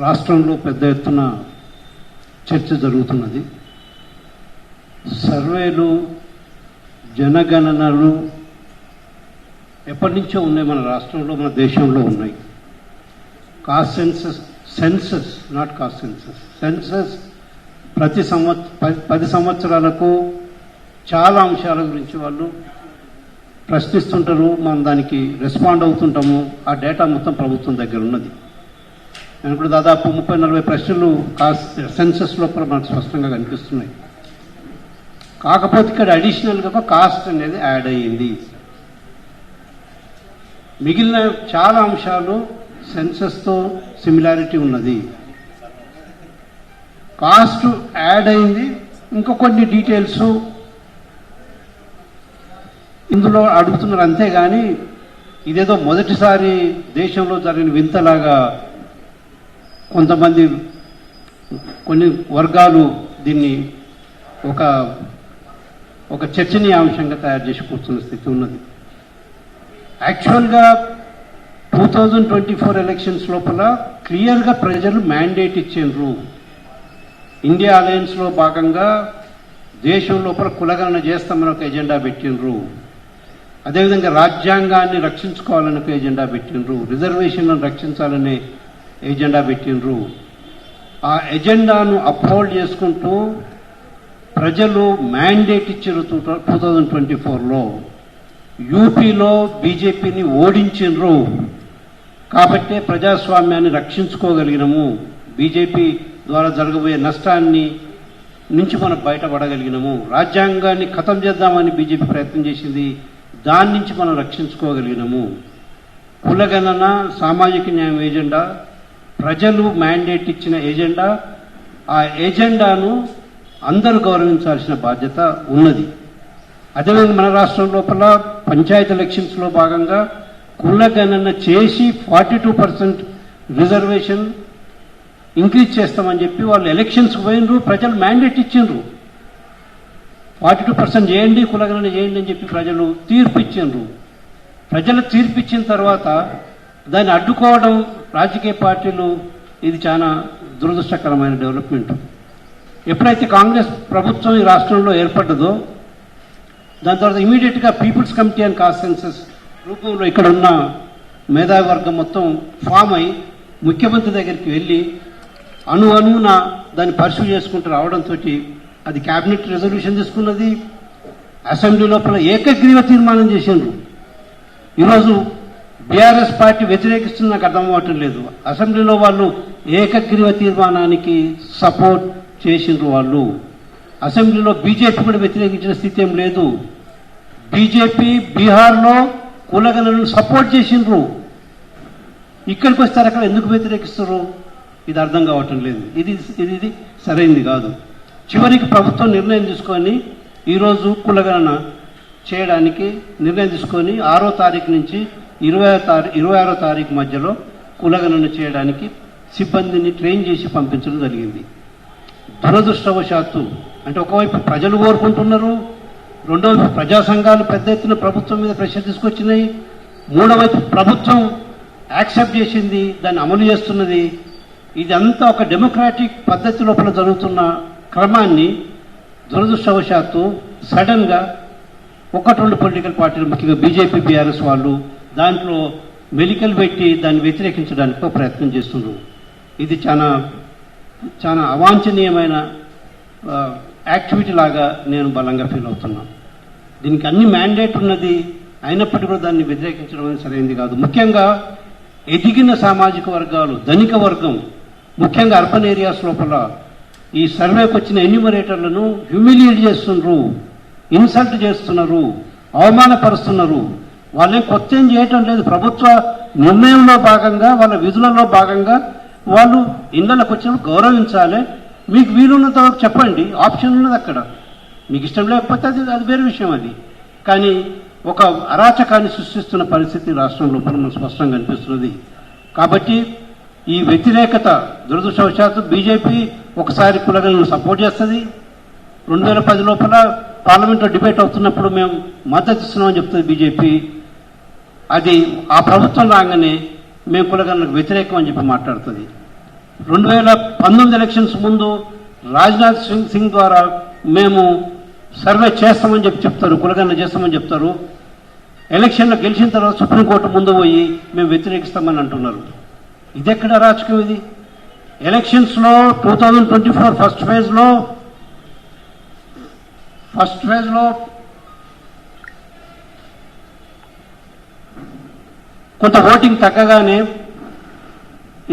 రాష్ట్రంలో పెద్ద ఎత్తున చర్చ జరుగుతున్నది. సర్వేలు, జనగణనలు ఎప్పటి నుంచో ఉన్నాయి, మన రాష్ట్రంలో, మన దేశంలో ఉన్నాయి. Cost census not cost census ప్రతి 10 సంవత్సరాలకు చాలా అంశాల గురించి వాళ్ళు ప్రశ్నిస్తుంటారు, మనం దానికి రెస్పాండ్ అవుతుంటాము. ఆ డేటా మొత్తం ప్రభుత్వం దగ్గర ఉన్నది. నేను ఇప్పుడు దాదాపు 30-40 ప్రశ్నలు సెన్సస్ లోపల మనకు స్పష్టంగా కనిపిస్తున్నాయి. కాకపోతే ఇక్కడ అడిషనల్గా కాస్ట్ అనేది యాడ్ అయ్యింది. మిగిలిన చాలా అంశాలు సెన్సస్తో సిమిలారిటీ ఉన్నది. కాస్ట్ యాడ్ అయింది, ఇంకా కొన్ని డీటెయిల్స్ ఇందులో అడుగుతున్నారు. అంతేగాని ఇదేదో మొదటిసారి దేశంలో జరిగిన వింతలాగా కొంతమంది కొన్ని వర్గాలు దీన్ని ఒక చర్చనీయాంశంగా తయారు చేసి కూర్చున్న స్థితి ఉన్నది. యాక్చువల్గా 2024 ఎలక్షన్స్ లోపల క్లియర్గా ప్రజలు మ్యాండేట్ ఇచ్చిండ్రు. ఇండియా అలయన్స్లో భాగంగా దేశం లోపల కులగణన చేస్తామని ఒక ఎజెండా పెట్టిండ్రు. అదేవిధంగా రాజ్యాంగాన్ని రక్షించుకోవాలని ఒక ఎజెండా పెట్టిండ్రు. రిజర్వేషన్లను రక్షించాలనే ఎజెండా పెట్టిండ్రు. ఆ ఎజెండాను అప్హోల్డ్ చేసుకుంటూ ప్రజలు మ్యాండేట్ ఇచ్చారు. 2024లో యూపీలో బీజేపీని ఓడించిండ్రు. కాబట్టే ప్రజాస్వామ్యాన్ని రక్షించుకోగలిగినము. బీజేపీ ద్వారా జరగబోయే నష్టాన్ని నుంచి మనం బయటపడగలిగినము. రాజ్యాంగాన్ని ఖతం చేద్దామని బీజేపీ ప్రయత్నం చేసింది, దాని నుంచి మనం రక్షించుకోగలిగినము. కులగణన, సామాజిక న్యాయం ఎజెండా ప్రజలు మ్యాండేట్ ఇచ్చిన ఎజెండా. ఆ ఎజెండాను అందరూ గౌరవించాల్సిన బాధ్యత ఉన్నది. అదేవిధంగా మన రాష్ట్రం లోపల పంచాయతీ ఎలక్షన్స్లో భాగంగా కులగణన చేసి 42% రిజర్వేషన్ ఇంక్రీజ్ చేస్తామని చెప్పి వాళ్ళు ఎలక్షన్స్కి పోయినరు. ప్రజలు మ్యాండేట్ ఇచ్చిండ్రు, 42% చేయండి, కులగణన చేయండి అని చెప్పి ప్రజలు తీర్పు ఇచ్చిండ్రు. ప్రజలు తీర్పు ఇచ్చిన తర్వాత దాన్ని అడ్డుకోవడం రాజకీయ పార్టీలు, ఇది చాలా దురదృష్టకరమైన డెవలప్మెంట్. ఎప్పుడైతే కాంగ్రెస్ ప్రభుత్వం ఈ రాష్ట్రంలో ఏర్పడ్డదో దాని తర్వాత ఇమీడియట్గా people's committee and caste census రూపంలో ఇక్కడ ఉన్న మేధావి వర్గం మొత్తం ఫామ్ అయి ముఖ్యమంత్రి దగ్గరికి వెళ్ళి అణువున దాన్ని పర్సూ చేసుకుంటూ రావడంతో అది క్యాబినెట్ రెజల్యూషన్ తీసుకున్నది. అసెంబ్లీ లోపల ఏకగ్రీవ తీర్మానం చేసిండ్రు. ఈరోజు బీఆర్ఎస్ పార్టీ వ్యతిరేకిస్తుంది, నాకు అర్థం అవ్వటం లేదు. అసెంబ్లీలో వాళ్ళు ఏకగ్రీవ తీర్మానానికి సపోర్ట్ చేసిండ్రు. వాళ్ళు అసెంబ్లీలో బీజేపీ కూడా వ్యతిరేకించిన స్థితి ఏం లేదు. బీజేపీ బీహార్లో కులగణనను సపోర్ట్ చేసిండ్రు. ఇక్కడికి వస్తారు, అక్కడ ఎందుకు వ్యతిరేకిస్తారు? ఇది అర్థం కావటం లేదు. ఇది సరైనది కాదు. చివరికి ప్రభుత్వం నిర్ణయం తీసుకొని ఈరోజు కులగణన చేయడానికి నిర్ణయం తీసుకొని 6వ తారీఖు నుంచి 26వ తారీఖు మధ్యలో కులగణన చేయడానికి సిబ్బందిని ట్రైన్ చేసి పంపించడం జరిగింది. దురదృష్టవశాత్తు అంటే ఒకవైపు ప్రజలు కోరుకుంటున్నారు, రెండో వైపు ప్రజా సంఘాలు పెద్ద ఎత్తున ప్రభుత్వం మీద ప్రెషర్ తీసుకొచ్చినాయి, మూడో వైపు ప్రభుత్వం యాక్సెప్ట్ చేసింది, దాన్ని అమలు చేస్తున్నది. ఇదంతా ఒక డెమోక్రాటిక్ పద్ధతి లోపల జరుగుతున్న క్రమాన్ని దురదృష్టవశాత్తు సడన్గా 1-2 పొలిటికల్ పార్టీలు, ముఖ్యంగా బీజేపీ, బీఆర్ఎస్ వాళ్ళు దాంట్లో మెలికలు పెట్టి దాన్ని వ్యతిరేకించడానికి ప్రయత్నం చేస్తున్నారు. ఇది చాలా చాలా అవాంఛనీయమైన యాక్టివిటీ లాగా నేను బలంగా ఫీల్ అవుతున్నాను. దీనికి అన్ని మ్యాండేట్ ఉన్నది, అయినప్పటికీ కూడా దాన్ని వ్యతిరేకించడం అనేది సరైనది కాదు. ముఖ్యంగా ఎదిగిన సామాజిక వర్గాలు, ధనిక వర్గం, ముఖ్యంగా అర్బన్ ఏరియాస్ లోపల ఈ సర్వేకి వచ్చిన ఎన్యూమరేటర్లను హ్యూమిలియేట్ చేస్తున్నారు, ఇన్సల్ట్ చేస్తున్నారు, అవమానపరుస్తున్నారు. వాళ్ళేం కొత్త ఏం చేయటం లేదు. ప్రభుత్వ నిర్ణయంలో భాగంగా, వాళ్ళ విధులలో భాగంగా వాళ్ళు ఇళ్లకు వచ్చినప్పుడు గౌరవించాలి. మీకు వీలున్నంత వరకు చెప్పండి, ఆప్షన్ ఉన్నది అక్కడ. మీకు ఇష్టం లేకపోతే అది వేరే విషయం. అది కానీ ఒక అరాచకాన్ని సృష్టిస్తున్న పరిస్థితి రాష్ట్రం లోపల మనకు స్పష్టంగా కనిపిస్తున్నది. కాబట్టి ఈ వ్యతిరేకత దురదృష్టవశాత్తు బీజేపీ ఒకసారి కులగణనను సపోర్ట్ చేస్తుంది. 2010 లోపల పార్లమెంట్లో డిబేట్ అవుతున్నప్పుడు మేము మద్దతు ఇస్తున్నామని చెప్తుంది బీజేపీ. అది ఆ ప్రభుత్వం రాగానే మేము కులగణనకు వ్యతిరేకం అని చెప్పి మాట్లాడుతుంది. 2019 ఎలక్షన్స్ ముందు రాజ్నాథ్ సింగ్ ద్వారా మేము సర్వే చేస్తామని చెప్తారు, కులగణన చేస్తామని చెప్తారు. ఎలక్షన్లో గెలిచిన తర్వాత సుప్రీంకోర్టు ముందు పోయి మేము వ్యతిరేకిస్తామని అంటున్నారు. ఇదెక్కడ రాజకీయం ఇది? ఎలక్షన్స్లో 2024 ఫస్ట్ ఫేజ్లో కొంత ఓటింగ్ తగ్గగానే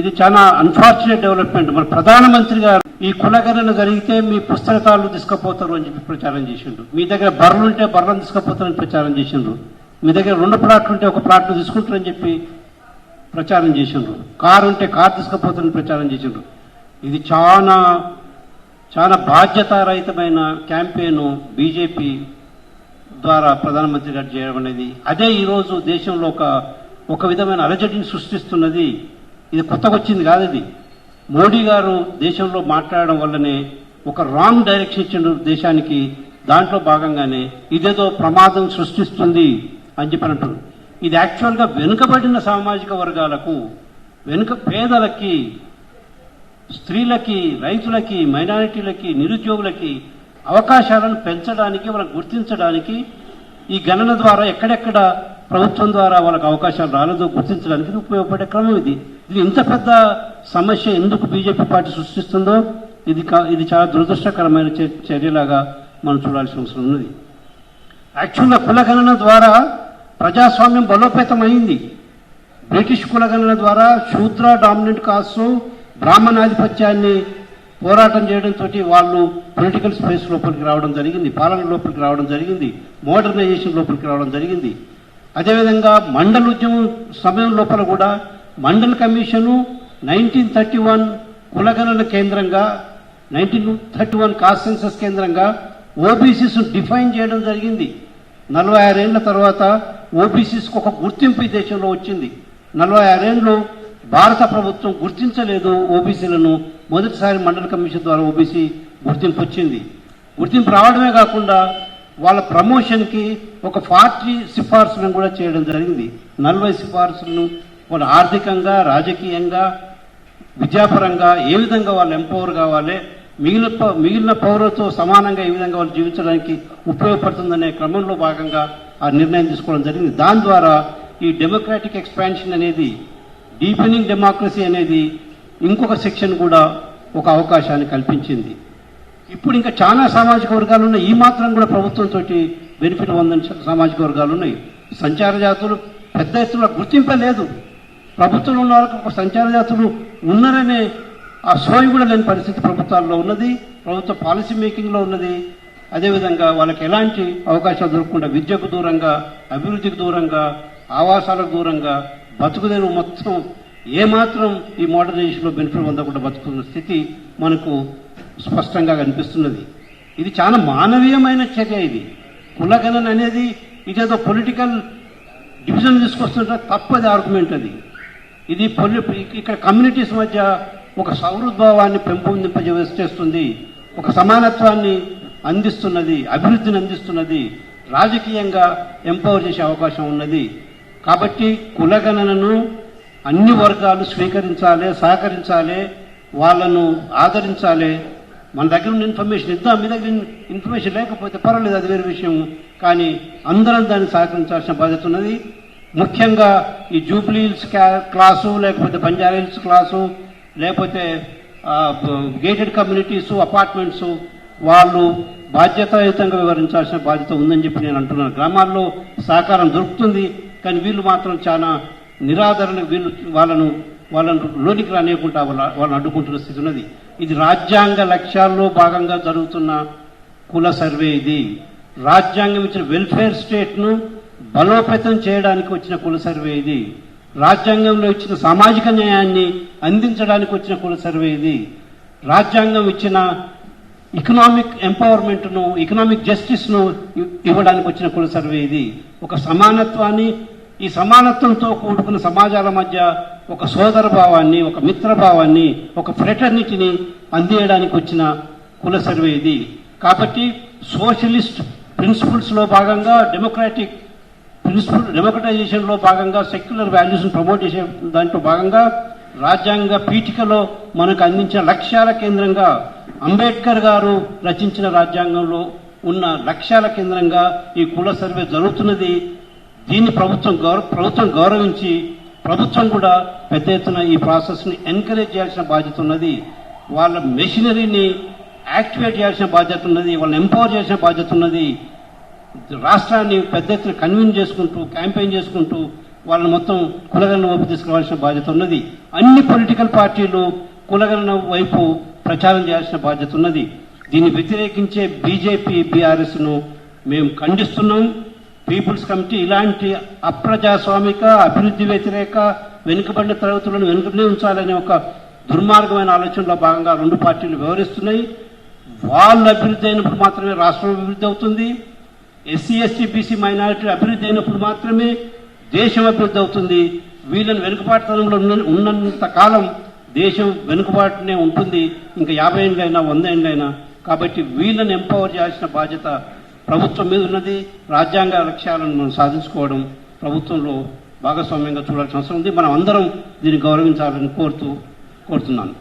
ఇది చాలా అన్ఫార్చునేట్ డెవలప్మెంట్. మన ప్రధానమంత్రి గారు ఈ కులగణన జరిగితే మీ పుస్తకాలు తీసుకుపోతారు అని చెప్పి ప్రచారం చేసిండ్రు. మీ దగ్గర బర్రెలు ఉంటే బర్రెలను తీసుకుపోతారని ప్రచారం చేసిండ్రు. మీ దగ్గర 2 ప్లాట్లు ఉంటే 1 ప్లాట్ను తీసుకుంటారని చెప్పి ప్రచారం చేసిండ్రు. కారు ఉంటే కారు తీసుకుపోతారని ప్రచారం చేసిండ్రు. ఇది చాలా చాలా బాధ్యతారహితమైన క్యాంపెయిన్ బీజేపీ ద్వారా ప్రధానమంత్రి గారు చేయడం అనేది. అదే ఈరోజు దేశంలో ఒక విధమైన అలజడిని సృష్టిస్తున్నది. ఇది కొత్తగా వచ్చింది కాదు. ఇది మోడీ గారు దేశంలో మాట్లాడడం వల్లనే ఒక రాంగ్ డైరెక్షన్ ఇచ్చిండు దేశానికి. దాంట్లో భాగంగానే ఇదేదో ప్రమాదం సృష్టిస్తుంది అని చెప్పి అంటారు. ఇది యాక్చువల్గా వెనుకబడిన సామాజిక వర్గాలకు, పేదలకి, స్త్రీలకి, రైతులకి, మైనారిటీలకి, నిరుద్యోగులకి అవకాశాలను పెంచడానికి, వాళ్ళకు గుర్తించడానికి ఈ గణన ద్వారా ఎక్కడెక్కడ ప్రభుత్వం ద్వారా వాళ్ళకి అవకాశాలు రాలేదో గుర్తించడానికి ఉపయోగపడే క్రమం ఇది. ఇంత పెద్ద సమస్య ఎందుకు బీజేపీ పార్టీ సృష్టిస్తుందో ఇది చాలా దురదృష్టకరమైన చర్యలాగా మనం చూడాల్సిన అవసరం ఉన్నది. యాక్చువల్గా కులగణన ద్వారా ప్రజాస్వామ్యం బలోపేతమైంది. బ్రిటిష్ కులగణన ద్వారా శూద్ర డామినెంట్ కాస్టు బ్రాహ్మణాధిపత్యాన్ని పోరాటం చేయడంతో వాళ్ళు పొలిటికల్ స్పేస్ లోపలికి రావడం జరిగింది, పాలన లోపలికి రావడం జరిగింది, మోడర్నైజేషన్ లోపలికి రావడం జరిగింది. అదేవిధంగా మండల్ ఉద్యమం సమయం లోపల కూడా మండల్ కమిషను 1931 కులగణన కేంద్రంగా, 1931 కాస్ట్ సెన్సస్ కేంద్రంగా ఓబీసీస్ డిఫైన్ చేయడం జరిగింది. 46 ఏళ్ల తర్వాత ఓబీసీస్కి ఒక గుర్తింపు ఈ దేశంలో వచ్చింది. 46 ఏళ్ళు భారత ప్రభుత్వం గుర్తించలేదు ఓబీసీలను. మొదటిసారి మండల కమిషన్ ద్వారా ఓబీసీ గుర్తింపు వచ్చింది. గుర్తింపు రావడమే కాకుండా వాళ్ళ ప్రమోషన్కి ఒక 40 సిఫార్సులను కూడా చేయడం జరిగింది. 40 సిఫార్సులను వాళ్ళు ఆర్థికంగా, రాజకీయంగా, విద్యాపరంగా ఏ విధంగా వాళ్ళు ఎంపవర్ కావాలి, మిగిలిన పౌరులతో సమానంగా ఏ విధంగా వాళ్ళు జీవించడానికి ఉపయోగపడుతుందనే క్రమంలో భాగంగా ఆ నిర్ణయం తీసుకోవడం జరిగింది. దాని ద్వారా ఈ డెమోక్రాటిక్ ఎక్స్పాన్షన్ అనేది, డీపెనింగ్ డెమోక్రసీ అనేది ఇంకొక సెక్షన్ కూడా ఒక అవకాశాన్ని కల్పించింది. ఇప్పుడు ఇంకా చాలా సామాజిక వర్గాలు ఉన్నాయి. ఈ మాత్రం కూడా ప్రభుత్వంతో బెనిఫిట్ పొందని సామాజిక వర్గాలు ఉన్నాయి. సంచార జాతులు పెద్ద ఎత్తున గుర్తింపే లేదు. ప్రభుత్వంలో ఉన్న వాళ్ళకి ఒక సంచార జాతులు ఉన్నారనే ఆ సోయి కూడా లేని పరిస్థితి ప్రభుత్వాల్లో ఉన్నది, ప్రభుత్వ పాలసీ మేకింగ్లో ఉన్నది. అదేవిధంగా వాళ్ళకి ఎలాంటి అవకాశాలు దొరకకుండా విద్యకు దూరంగా, అభివృద్ధికి దూరంగా, ఆవాసాలకు దూరంగా బతుకుదేరు మొత్తం ఏమాత్రం ఈ మోడర్నైజేషన్లో బెనిఫిట్ పొందకుండా బతుకుతున్న స్థితి మనకు స్పష్టంగా కనిపిస్తున్నది. ఇది చాలా మానవీయమైన చర్య. ఇది కులగణన అనేది ఇదేదో పొలిటికల్ డివిజన్ తీసుకొస్తుంటే తప్పది ఆర్గ్యుమెంట్. అది ఇది ఇక్కడ కమ్యూనిటీస్ మధ్య ఒక సౌహృద్భావాన్ని పెంపొందింపజేస్తుంది, ఒక సమానత్వాన్ని అందిస్తున్నది, అభివృద్ధిని అందిస్తున్నది, రాజకీయంగా ఎంపవర్ చేసే అవకాశం ఉన్నది. కాబట్టి కులగణనను అన్ని వర్గాలు స్వీకరించాలి, సహకరించాలి, వాళ్ళను ఆదరించాలి. మన దగ్గర ఉన్న ఇన్ఫర్మేషన్ ఇద్దాం. మీ దగ్గర ఇన్ఫర్మేషన్ లేకపోతే పర్వాలేదు, అది వేరే విషయం. కానీ అందరం దాన్ని సహకరించాల్సిన బాధ్యత ఉన్నది. ముఖ్యంగా ఈ జూబ్లీ హిల్స్ క్లాసు, లేకపోతే బంజారా హిల్స్ క్లాసు, లేకపోతే గేటెడ్ కమ్యూనిటీసు, అపార్ట్మెంట్స్, వాళ్ళు బాధ్యతాయుతంగా వివరించాల్సిన బాధ్యత ఉందని చెప్పి నేను అంటున్నాను. గ్రామాల్లో సహకారం దొరుకుతుంది, కానీ వీళ్ళు మాత్రం చాలా నిరాదరణ, వాళ్ళను లోనికి రానియకుండా వాళ్ళని అడ్డుకుంటున్న స్థితి ఉన్నది. ఇది రాజ్యాంగ లక్ష్యాల్లో భాగంగా జరుగుతున్న కుల సర్వే. ఇది రాజ్యాంగం ఇచ్చిన వెల్ఫేర్ స్టేట్ను బలోపేతం చేయడానికి వచ్చిన కుల సర్వే. ఇది రాజ్యాంగంలో ఇచ్చిన సామాజిక న్యాయాన్ని అందించడానికి వచ్చిన కుల సర్వే. ఇది రాజ్యాంగం ఇచ్చిన ఎకనామిక్ ఎంపవర్మెంట్ను, ఎకనామిక్ జస్టిస్ను ఇవ్వడానికి వచ్చిన కుల సర్వే. ఇది ఒక సమానత్వాన్ని, ఈ సమానత్వంతో కూడుకున్న సమాజాల మధ్య ఒక సోదర భావాన్ని, ఒక మిత్రభావాన్ని, ఒక ఫ్రెటర్నిటీని అందించడానికి వచ్చిన కుల సర్వే ఇది. కాబట్టి సోషలిస్ట్ ప్రిన్సిపల్స్లో భాగంగా, డెమోక్రటైజేషన్లో భాగంగా, సెక్యులర్ వాల్యూస్ని ప్రమోట్ చేసే దాంట్లో భాగంగా రాజ్యాంగ పీఠికలో మనకు అందించిన లక్ష్యాల కేంద్రంగా అంబేద్కర్ గారు రచించిన రాజ్యాంగంలో ఉన్న లక్ష్యాల కేంద్రంగా ఈ కుల సర్వే జరుగుతున్నది. దీన్ని ప్రభుత్వం గౌరవించి ప్రభుత్వం కూడా పెద్ద ఎత్తున ఈ ప్రాసెస్ ని ఎంకరేజ్ చేయాల్సిన బాధ్యత ఉన్నది. వాళ్ళ మెషినరీని యాక్టివేట్ చేయాల్సిన బాధ్యత ఉన్నది. వాళ్ళని ఎంపవర్ చేయాల్సిన బాధ్యత ఉన్నది. రాష్ట్రాన్ని పెద్ద ఎత్తున కన్విన్స్ చేసుకుంటూ క్యాంపెయిన్ చేసుకుంటూ వాళ్ళని మొత్తం కులగణన వైపు తీసుకురావాల్సిన బాధ్యత ఉన్నది. అన్ని పొలిటికల్ పార్టీలు కులగణన వైపు ప్రచారం చేయాల్సిన బాధ్యత ఉన్నది. దీన్ని వ్యతిరేకించే బీజేపీ బీఆర్ఎస్ ను మేము ఖండిస్తున్నాం. పీపుల్స్ కమిటీ ఇలాంటి అప్రజాస్వామిక అభివృద్ధి వ్యతిరేక వెనుకబడిన తరగతులను వెనుకనే ఉంచాలనే ఒక దుర్మార్గమైన ఆలోచనలో భాగంగా రెండు పార్టీలు వ్యవహరిస్తున్నాయి. వాళ్ళు అభివృద్ధి అయినప్పుడు మాత్రమే రాష్ట్రం అభివృద్ధి అవుతుంది. ఎస్సీ ఎస్టీ బీసీ మైనారిటీ అభివృద్ధి అయినప్పుడు మాత్రమే దేశం అభివృద్ధి అవుతుంది. వీళ్ళని వెనుకబాటుతనంలో ఉన్నంత కాలం దేశం వెనుకబాటునే ఉంటుంది, ఇంకా 50 ఏళ్ళైనా 100 ఏళ్ళైనా. కాబట్టి వీళ్ళని ఎంపవర్ చేయాల్సిన బాధ్యత ప్రభుత్వం మీద ఉన్నది. రాజ్యాంగ లక్ష్యాలను మనం సాధించుకోవడం ప్రభుత్వంలో భాగస్వామ్యంగా చూడాల్సిన అవసరం ఉంది. మనం అందరం దీన్ని గౌరవించాలని కోరుతున్నాను.